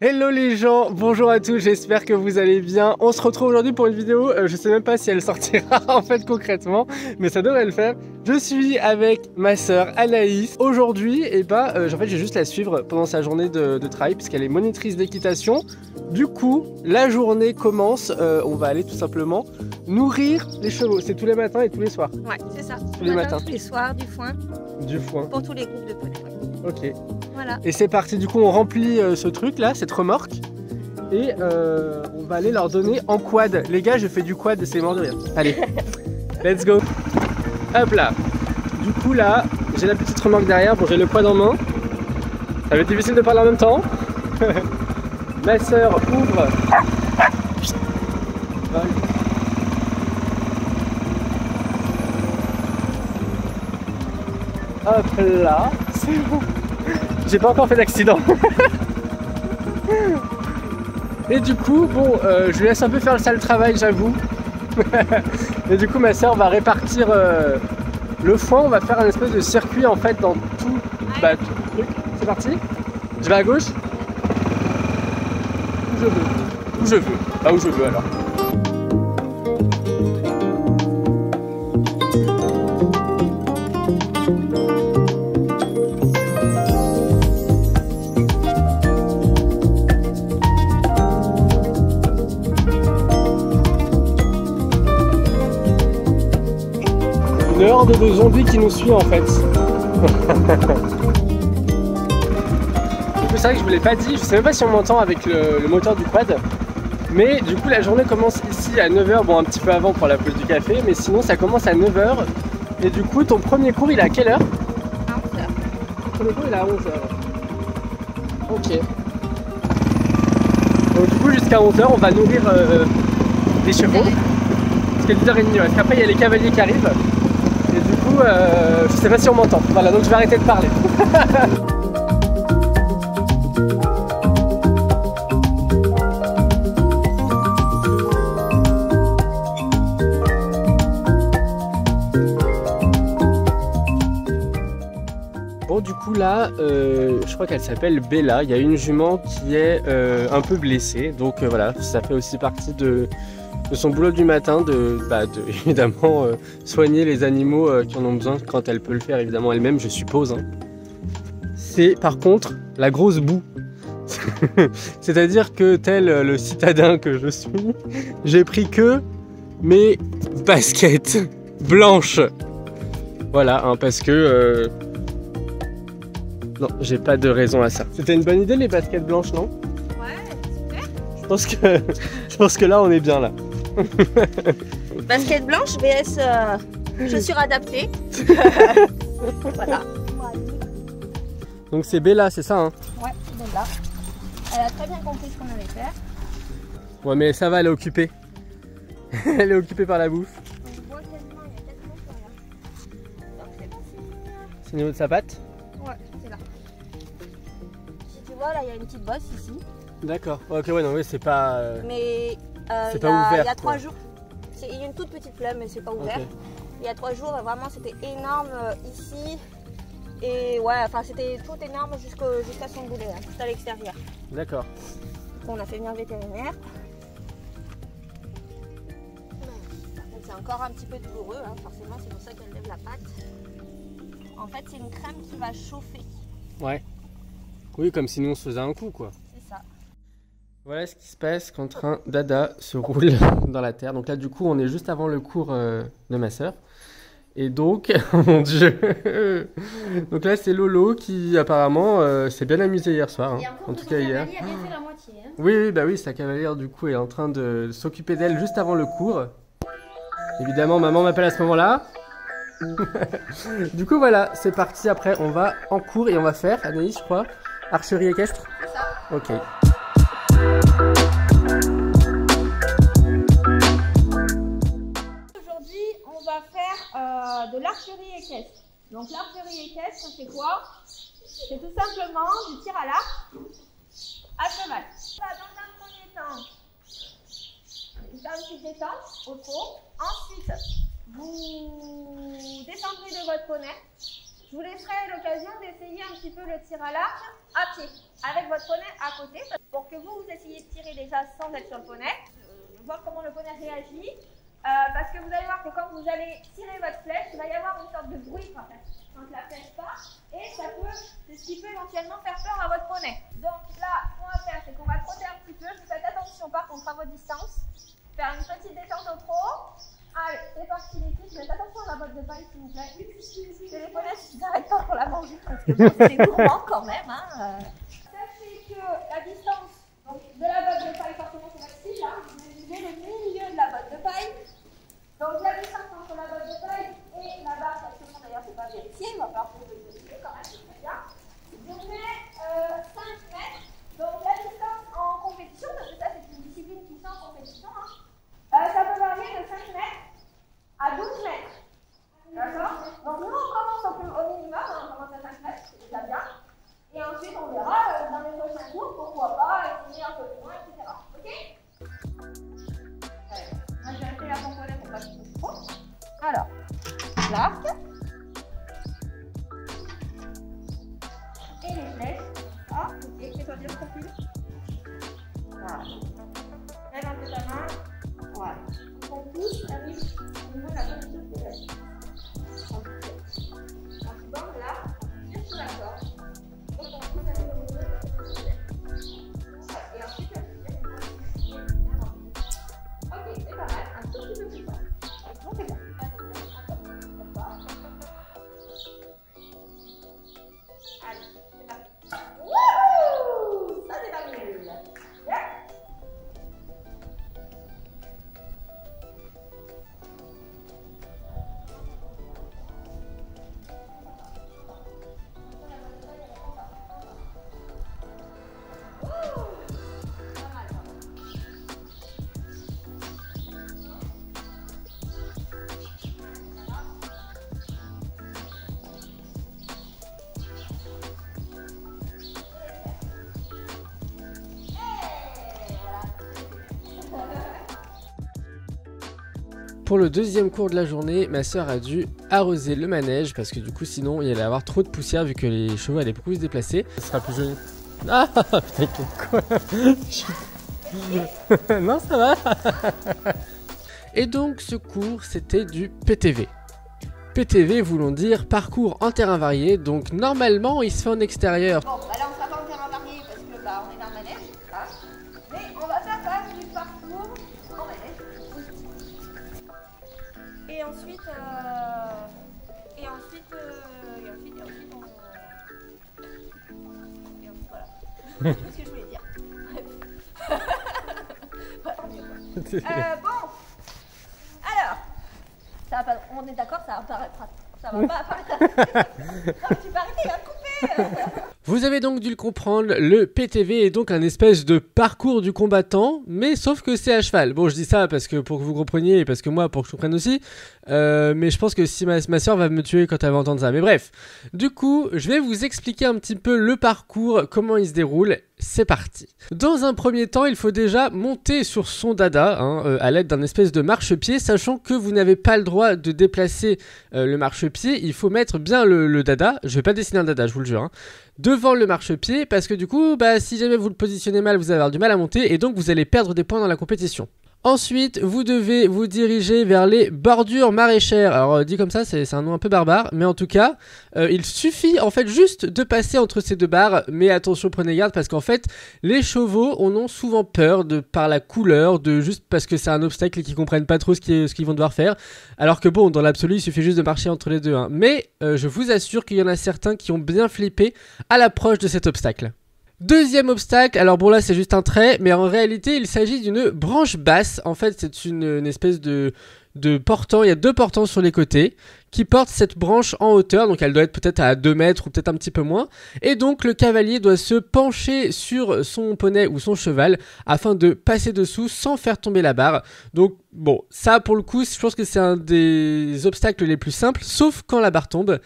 Hello les gens, bonjour à tous, j'espère que vous allez bien. On se retrouve aujourd'hui pour une vidéo, je sais même pas si elle sortira en fait concrètement, mais ça devrait le faire. Je suis avec ma sœur Anaïs. Aujourd'hui, en fait, je vais juste la suivre pendant sa journée de travail puisqu'elle est monitrice d'équitation. Du coup, la journée commence, on va aller tout simplement nourrir les chevaux. C'est tous les matins et tous les soirs. Ouais, c'est ça. Tous les matins. Tous les soirs, du foin. Du foin. Pour tous les groupes de poney. Ok. Voilà. Et c'est parti, du coup on remplit ce truc là, cette remorque. Et on va aller leur donner en quad. Les gars, je fais du quad, c'est mort de rire. Allez, let's go. Hop là. Du coup là, j'ai la petite remorque derrière, bon j'ai le quad en main. Ça va être difficile de parler en même temps. Ma soeur ouvre. Hop là, c'est bon. J'ai pas encore fait d'accident. Et du coup, bon, je lui laisse un peu faire le sale travail, j'avoue. Et du coup, ma soeur va répartir le foin. On va faire un espèce de circuit en fait dans tout, tout le truc. C'est parti. Je vais à gauche. Où je veux. Où je veux. Bah où je veux alors. Une horde de zombies qui nous suit en fait. Du coup c'est vrai que je vous l'ai pas dit, je sais même pas si on m'entend avec le moteur du quad. Mais du coup la journée commence ici à 9 h, bon un petit peu avant pour la pause du café, mais sinon ça commence à 9 h. Et du coup ton premier cours il est à quelle heure? À 11 h. Ton premier cours il est à 11 h. Ok. Donc du coup jusqu'à 11 h on va nourrir les chevaux. Jusqu'à 10h30, parce qu'après il y a les cavaliers qui arrivent. Et du coup, je sais pas si on m'entend. Voilà, donc je vais arrêter de parler. Bon, du coup là, je crois qu'elle s'appelle Bella. Il y a une jument qui est un peu blessée. Donc voilà, ça fait aussi partie de son boulot du matin de évidemment soigner les animaux qui en ont besoin quand elle peut le faire évidemment elle-même, je suppose. Hein. C'est par contre la grosse boue. C'est-à-dire que tel le citadin que je suis, j'ai pris que mes baskets blanches. Voilà, hein, parce que non, j'ai pas de raison à ça. C'était une bonne idée les baskets blanches, non? Ouais, super. Je pense que là on est bien là. Basket blanche vs chaussures adaptées. Voilà. Donc c'est Bella, c'est ça hein? Ouais, c'est Bella. Elle a très bien compris ce qu'on allait faire. Ouais mais ça va, elle est occupée. Elle est occupée par la bouffe. On voit quasiment, il y a quasiment plus rien. Donc c'est bon. C'est au niveau de sa patte? Ouais, c'est là. Si tu vois, là il y a une petite bosse ici. D'accord. Ok, ouais, non, oui, c'est pas. Mais c'est pas ouvert. Il y a 3 jours. Il y a une toute petite plaie, mais c'est pas ouvert. Okay. Il y a 3 jours, vraiment c'était énorme ici. Et ouais, enfin c'était tout énorme jusqu'à son boulet, hein, juste à l'extérieur. D'accord. On a fait venir le vétérinaire. Par contre, c'est encore un petit peu douloureux, hein, forcément, c'est pour ça qu'elle lève la patte. En fait, c'est une crème qui va chauffer. Ouais. Oui, comme si nous on se faisait un coup, quoi. C'est ça. Voilà ce qui se passe quand un dada se roule dans la terre. Donc là, du coup, on est juste avant le cours de ma soeur. Et donc, oh mon Dieu. Donc là, c'est Lolo qui apparemment s'est bien amusé hier soir. Hein. En tout cas hier. A bien fait la moitié, hein. Oui, bah oui, sa cavalière du coup est en train de s'occuper d'elle juste avant le cours. Évidemment, maman m'appelle à ce moment-là. Du coup, voilà, c'est parti. Après, on va en cours et on va faire, Anaïs, je crois, archerie équestre. C'est ça. Ok. De l'archerie équestre. Donc l'archerie équestre, c'est quoi? C'est tout simplement du tir à l'arc à cheval. Dans un premier temps, vous faites une petite descente au trot. Ensuite, vous descendrez de votre poney. Je vous laisserai l'occasion d'essayer un petit peu le tir à l'arc à pied, avec votre poney à côté. pour que vous essayiez de tirer déjà sans être sur le poney, voir comment le poney réagit. Parce que vous allez voir que quand vous allez tirer votre flèche, il va y avoir une sorte de bruit quand la flèche part, et c'est ce qui peut éventuellement faire peur à votre poney. Donc là, ce qu'on va faire, c'est qu'on va trotter un petit peu. Vous faites attention par contre à votre distance. Faire une petite détente au trot. Allez, c'est parti les filles. Faites attention à la botte de paille s'il vous plaît. Que les poneys ils n'arrêtent pas pour la manger parce que bon, c'est gourmand quand même. Sachez que la distance donc, de la botte de paille, forcément c'est maxi là. Vous utilisez le milieu de la botte de paille. Donc la distance entre la botte de paille et la barre, actuellement d'ailleurs c'est pas vérifié, il va falloir que vous le vérifiez quand même, c'est très bien. Je mets 5 mètres, donc la distance en compétition, parce que ça c'est une discipline qui sont en compétition, ça peut varier de 5 mètres à 12 mètres. D'accord? Donc nous on commence au minimum, on commence à 5 mètres, c'est déjà bien. Et ensuite on verra dans les prochains cours, pourquoi pas, essayer un peu plus loin, etc. Ok? Moi, je vais rester la pomponette pour pas que je trop. Alors, l'arc. Et les flèches. Ah, ok, fais-toi bien profil. Voilà. Lève un peu ta main. Voilà. On pousse, arrive au niveau de la position de tes lèvres. On se borne là, juste sur la corde. Donc, on pousse, arrive au niveau de la position de tes lèvres. Et ensuite, ok, c'est pas mal, un tout petit peu plus fort. Bon, c'est bon. Allez, c'est parti. Wouhou! Ça, c'est pas nul. Yeah. Pour le deuxième cours de la journée, ma soeur a dû arroser le manège parce que du coup sinon il allait avoir trop de poussière vu que les chevaux allaient beaucoup se déplacer. Ce sera plus joli. Ah putain, quoi. Non, ça va. Et donc ce cours c'était du PTV. PTV voulant dire parcours en terrain varié, donc normalement il se fait en extérieur. Bon, bah là on sera pas en terrain varié parce que bah, on est dans le manège, hein. Mais on va faire quand même du parcours en manège. Et ensuite, voilà. Je sais plus ce que je voulais dire. Bref. Bon. Alors, ça va pas, on est d'accord, ça va apparaître. Ça va pas apparaître. Non, tu vas arrêter, il va couper. Vous avez donc dû le comprendre, le PTV est donc un espèce de parcours du combattant, mais sauf que c'est à cheval. Bon, je dis ça parce que pour que vous compreniez et parce que moi, pour que je comprenne aussi, mais je pense que si ma soeur va me tuer quand elle va entendre ça. Mais bref, du coup, je vais vous expliquer un petit peu le parcours, comment il se déroule. C'est parti. Dans un premier temps, il faut déjà monter sur son dada à l'aide d'un espèce de marchepied, sachant que vous n'avez pas le droit de déplacer le marchepied. Il faut mettre bien le dada. Je vais pas dessiner un dada, je vous le jure. Devant le marchepied, parce que du coup, si jamais vous le positionnez mal, vous allez avoir du mal à monter et donc vous allez perdre des points dans la compétition. Ensuite, vous devez vous diriger vers les bordures maraîchères. Alors, dit comme ça, c'est un nom un peu barbare, mais en tout cas, il suffit en fait juste de passer entre ces deux barres. Mais attention, prenez garde parce qu'en fait, les chevaux en ont souvent peur par la couleur, juste parce que c'est un obstacle et qu'ils comprennent pas trop ce qu'ils vont devoir faire. Alors que bon, dans l'absolu, il suffit juste de marcher entre les deux. Mais je vous assure qu'il y en a certains qui ont bien flippé à l'approche de cet obstacle. Deuxième obstacle, alors bon là c'est juste un trait, mais en réalité il s'agit d'une branche basse. En fait c'est une espèce de portant, il y a deux portants sur les côtés qui portent cette branche en hauteur, donc elle doit être peut-être à 2 mètres ou peut-être un petit peu moins. Et donc le cavalier doit se pencher sur son poney ou son cheval afin de passer dessous sans faire tomber la barre. Donc bon, ça pour le coup je pense que c'est un des obstacles les plus simples, sauf quand la barre tombe.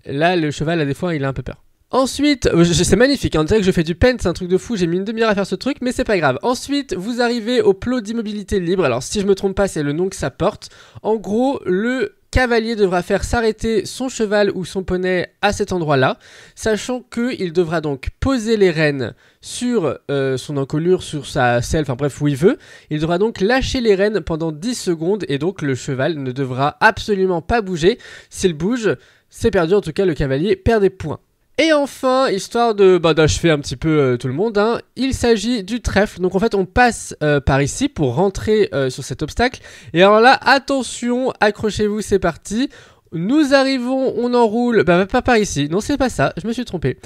Là le cheval des fois il a un peu peur. Ensuite, c'est magnifique, on dirait que je fais du paint, c'est un truc de fou, j'ai mis une demi-heure à faire ce truc, mais c'est pas grave. Ensuite, vous arrivez au plot d'immobilité libre, alors si je me trompe pas, c'est le nom que ça porte. En gros, le cavalier devra faire s'arrêter son cheval ou son poney à cet endroit-là, sachant qu'il devra donc poser les rênes sur son encolure, sur sa selle, enfin bref, où il veut. Il devra donc lâcher les rênes pendant 10 secondes et donc le cheval ne devra absolument pas bouger. S'il bouge, c'est perdu, en tout cas le cavalier perd des points. Et enfin, histoire d'achever un petit peu tout le monde, hein, il s'agit du trèfle. Donc en fait on passe par ici pour rentrer sur cet obstacle. Et alors là, attention, accrochez-vous, c'est parti. Nous arrivons, on enroule, pas par ici, non c'est pas ça, je me suis trompé.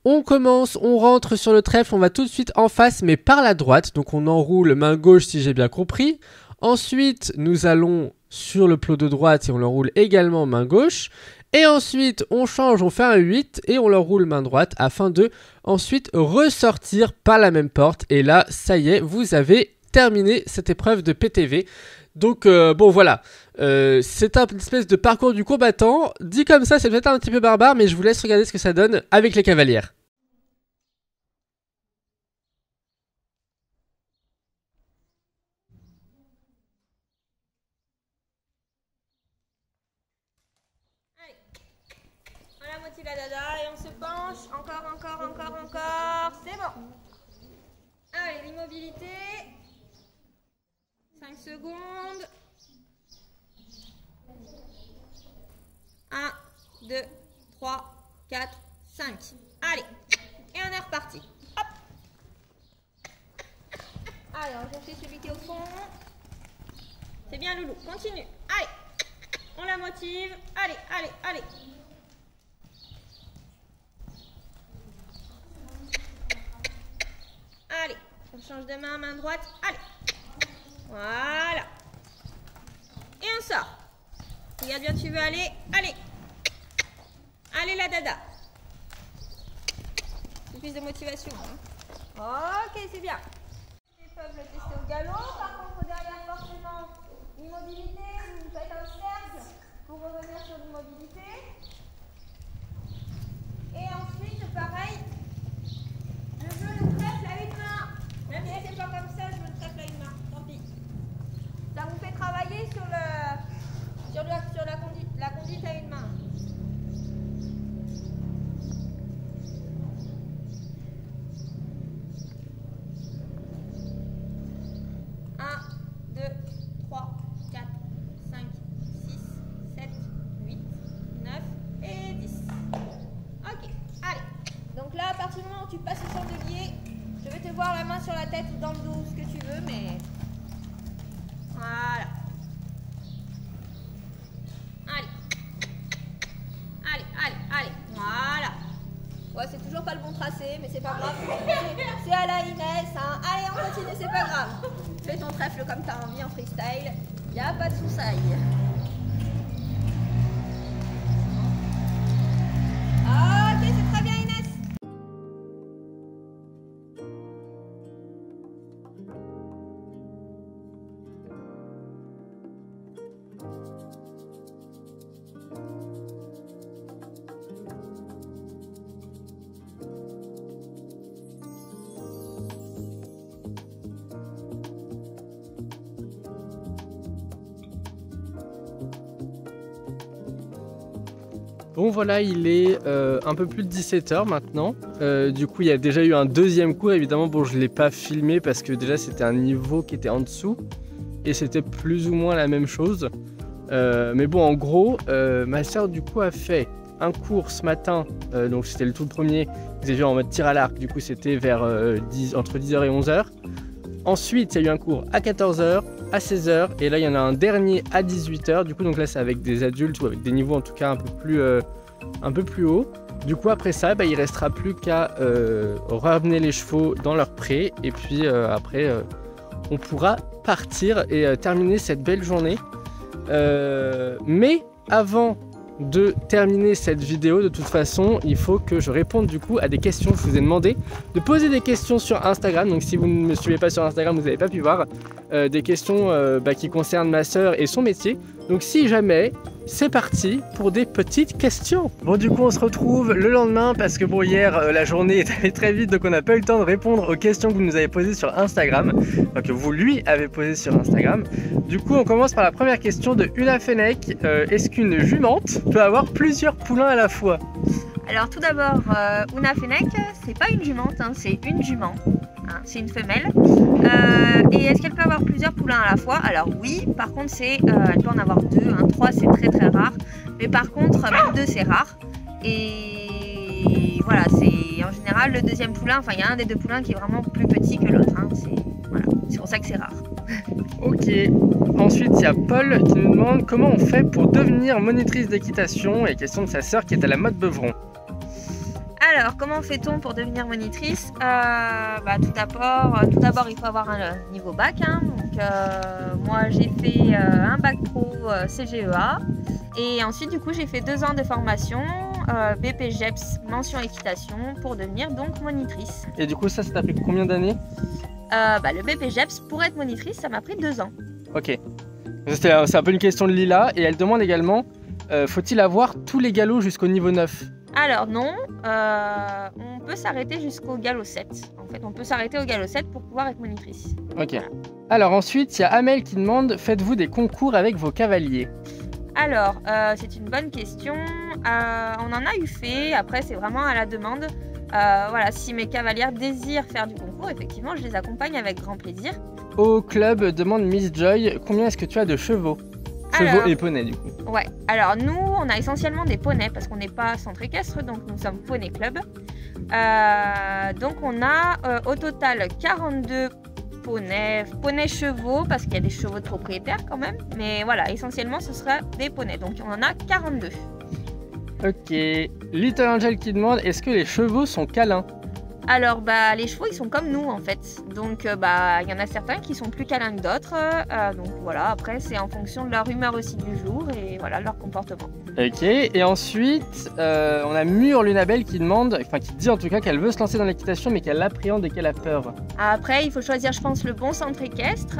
On commence, on rentre sur le trèfle, on va tout de suite en face mais par la droite. Donc on enroule main gauche si j'ai bien compris. Ensuite nous allons sur le plot de droite et on l'enroule également main gauche. Et ensuite, on change, on fait un 8 et on l'enroule main droite afin de ensuite ressortir par la même porte. Et là, ça y est, vous avez terminé cette épreuve de PTV. Donc bon voilà, c'est une espèce de parcours du combattant. Dit comme ça, c'est peut-être un petit peu barbare, mais je vous laisse regarder ce que ça donne avec les cavalières. On la motive la dada et on se penche. Encore. C'est bon. Allez, l'immobilité. 5 secondes. 1, 2, 3, 4, 5. Allez. Et on est reparti. Hop. Allez, on cherche celui qui est au fond. C'est bien, Loulou. Continue. Allez. On la motive. Allez. Allez, on change de main droite. Allez. Voilà. Et on sort. Regarde bien, tu veux aller. Allez, la dada. C'est plus de motivation. Hein. Ok, c'est bien. Ils peuvent le tester au galop. Par contre, derrière, forcément, l'immobilité. Vous faites un cercle pour revenir sur l'immobilité. Et ensuite, pareil. Je veux le trèfle à une main. Même si c'est pas comme ça, je veux le trèfle à une main. Tant pis. Ça vous fait travailler sur la conduite à une main. Tu passes au chandelier, je vais te voir la main sur la tête ou dans le dos, ce que tu veux, mais voilà. Allez, voilà. Ouais, c'est toujours pas le bon tracé, mais c'est pas grave. C'est à la Inès, hein. Allez, on continue, c'est pas grave. Fais ton trèfle comme t'as envie en freestyle, y a pas de soussaille. Ok, c'est très bien, Inès. Bon voilà, il est un peu plus de 17 h maintenant. Du coup, il y a déjà eu un deuxième cours. Évidemment, bon, je ne l'ai pas filmé parce que déjà c'était un niveau qui était en dessous. Et c'était plus ou moins la même chose. Mais bon, en gros, ma soeur du coup a fait un cours ce matin. Donc c'était le tout premier. Vous avez vu en mode tir à l'arc. Du coup, c'était vers entre 10 h et 11 h. Ensuite, il y a eu un cours à 14 h, à 16 h. Et là, il y en a un dernier à 18 h. Du coup, donc là, c'est avec des adultes ou avec des niveaux en tout cas un peu plus haut. Du coup, après ça, il ne restera plus qu'à ramener les chevaux dans leur pré. Et puis après, on pourra partir et terminer cette belle journée. Mais avant de terminer cette vidéo, de toute façon, il faut que je réponde du coup à des questions. Je vous ai demandé de poser des questions sur Instagram. Donc si vous ne me suivez pas sur Instagram, vous n'avez pas pu voir des questions qui concernent ma soeur et son métier. Donc si jamais c'est parti pour des petites questions. Bon, du coup, on se retrouve le lendemain parce que bon, hier, la journée est allée très vite, donc on n'a pas eu le temps de répondre aux questions que vous nous avez posées sur Instagram, enfin que vous lui avez posées sur Instagram. Du coup, on commence par la première question de Una Fennec. Est-ce qu'une jumante peut avoir plusieurs poulains à la fois? Alors tout d'abord, Una Fennec, c'est pas une jumante, hein, c'est une jument. Hein, c'est une femelle. Et est-ce qu'elle peut avoir plusieurs poulains à la fois? Alors oui, par contre elle peut en avoir deux, hein, 3 c'est très très rare. Mais par contre, même 2 c'est rare. Et voilà, c'est en général le deuxième poulain, enfin il y a un des 2 poulains qui est vraiment plus petit que l'autre. Hein, c'est pour ça que c'est rare. Ok, ensuite il y a Paul qui nous demande comment on fait pour devenir monitrice d'équitation, et question de sa sœur qui est à la mode Beuvron. Alors, comment fait-on pour devenir monitrice? Tout d'abord, il faut avoir un niveau bac. Hein. Donc, moi, j'ai fait un bac pro CGEA. Et ensuite, du coup, j'ai fait 2 ans de formation BPGEPS mention équitation pour devenir donc monitrice. Et du coup, ça t'a pris combien d'années? Le BPGEPS, pour être monitrice, ça m'a pris 2 ans. Ok. C'est un peu une question de Lila. Et elle demande également, faut-il avoir tous les galops jusqu'au niveau 9? Alors non, on peut s'arrêter jusqu'au galop 7. En fait, on peut s'arrêter au galop 7 pour pouvoir être monitrice. Ok. Voilà. Alors ensuite, il y a Amel qui demande, faites-vous des concours avec vos cavaliers? Alors, c'est une bonne question. On en a eu fait, après c'est vraiment à la demande. Voilà, si mes cavalières désirent faire du concours, effectivement, je les accompagne avec grand plaisir. Au club, demande Miss Joy, combien est-ce que tu as de chevaux? Chevaux et poneys du coup. Ouais, alors nous on a essentiellement des poneys parce qu'on n'est pas centre équestre, donc nous sommes poney club. Donc on a au total 42 poneys chevaux parce qu'il y a des chevaux de propriétaires quand même. Mais voilà, essentiellement ce sera des poneys, donc on en a 42. Ok, Little Angel qui demande, est-ce que les chevaux sont câlins? Alors les chevaux ils sont comme nous en fait, donc il y en a certains qui sont plus câlins que d'autres, donc voilà, après c'est en fonction de leur humeur aussi du jour et voilà leur comportement. Ok, et ensuite on a Mur Lunabelle qui demande, enfin qui dit en tout cas qu'elle veut se lancer dans l'équitation mais qu'elle appréhende et qu'elle a peur. Après il faut choisir je pense le bon centre équestre,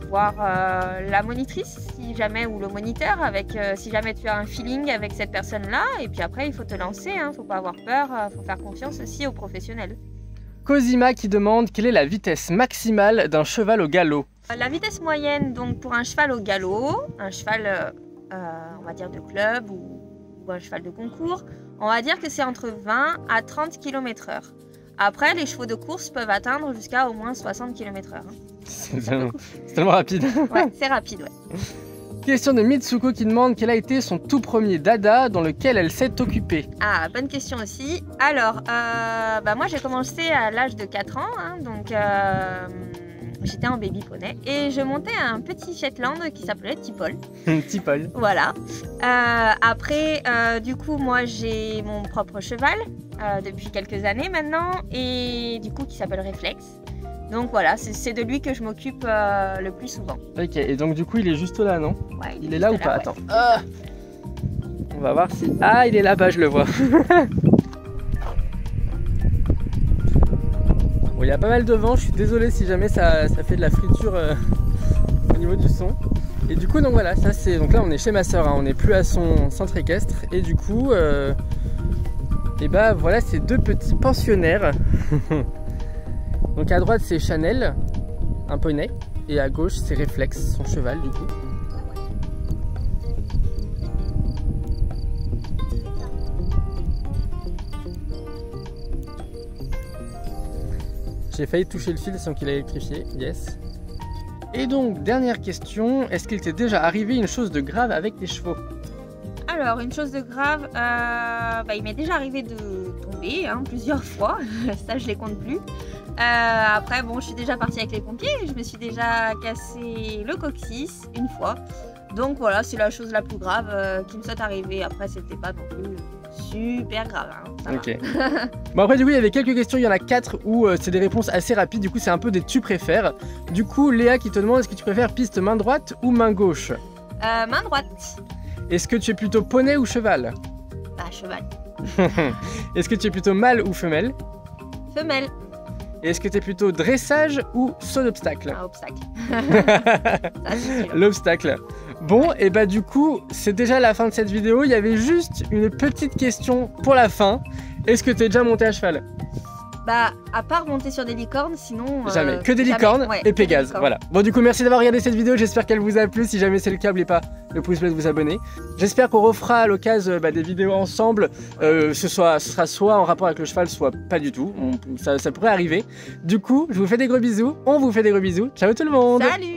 voir la monitrice si jamais ou le moniteur avec si jamais tu as un feeling avec cette personne là et puis après il faut te lancer, hein, faut pas avoir peur, faut faire confiance aussi aux professionnels. Cosima qui demande quelle est la vitesse maximale d'un cheval au galop. La vitesse moyenne donc pour un cheval au galop, un cheval on va dire de club ou un cheval de concours, on va dire que c'est entre 20 à 30 km/h. Après les chevaux de course peuvent atteindre jusqu'à au moins 60 km/h. C'est tellement rapide. Ouais, c'est rapide, ouais. Question de Mitsuko qui demande quel a été son tout premier dada dans lequel elle s'est occupée. Ah, bonne question aussi. Alors, moi j'ai commencé à l'âge de 4 ans, hein, donc j'étais en baby poney et je montais un petit Shetland qui s'appelait Tipol. Tipol. Voilà. Après, du coup, moi j'ai mon propre cheval depuis quelques années maintenant et du coup qui s'appelle Reflex. Donc voilà, c'est de lui que je m'occupe le plus souvent. Ok, et donc du coup il est juste là, non? Ouais, il est là ou pas? Ouais. Attends. Ah, on va voir si... Ah, il est là-bas, je le vois. Bon, il y a pas mal de vent, je suis désolé si jamais ça fait de la friture au niveau du son. Et du coup, donc voilà, ça c'est... Donc là on est chez ma soeur, hein, on n'est plus à son centre équestre. Et du coup, et voilà ces 2 petits pensionnaires. Donc à droite c'est Chanel, un poney, et à gauche c'est Reflex, son cheval du coup. J'ai failli toucher le fil sans qu'il ait électrifié, yes. Et donc dernière question, est-ce qu'il t'est déjà arrivé une chose de grave avec tes chevaux? Alors une chose de grave, il m'est déjà arrivé de tomber plusieurs fois, ça je les compte plus. Après bon, je suis déjà partie avec les pompiers, je me suis déjà cassé le coccyx une fois. Donc voilà, c'est la chose la plus grave qui me soit arrivée. Après c'était pas non plus super grave. Ok. Bon après du coup il y avait quelques questions, il y en a 4 où c'est des réponses assez rapides, du coup c'est un peu des tu préfères. Du coup Léa qui te demande est-ce que tu préfères piste main droite ou main gauche? Main droite. Est-ce que tu es plutôt poney ou cheval? Cheval. Est-ce que tu es plutôt mâle ou femelle? Femelle. Et est-ce que tu es plutôt dressage ou saut d'obstacle? Obstacle. L'obstacle. Bon, et bah du coup, c'est déjà la fin de cette vidéo. Il y avait juste une petite question pour la fin. Est-ce que tu es déjà monté à cheval? Bah, à part monter sur des licornes, sinon... Jamais. Que des licornes ouais, et Pégase. Voilà. Bon, du coup, merci d'avoir regardé cette vidéo. J'espère qu'elle vous a plu. Si jamais c'est le cas, n'oubliez pas le pouce bleu de vous abonner. J'espère qu'on refera à l'occasion des vidéos ensemble. Ce sera soit en rapport avec le cheval, soit pas du tout. Ça pourrait arriver. Du coup, je vous fais des gros bisous. On vous fait des gros bisous. Ciao tout le monde. Salut!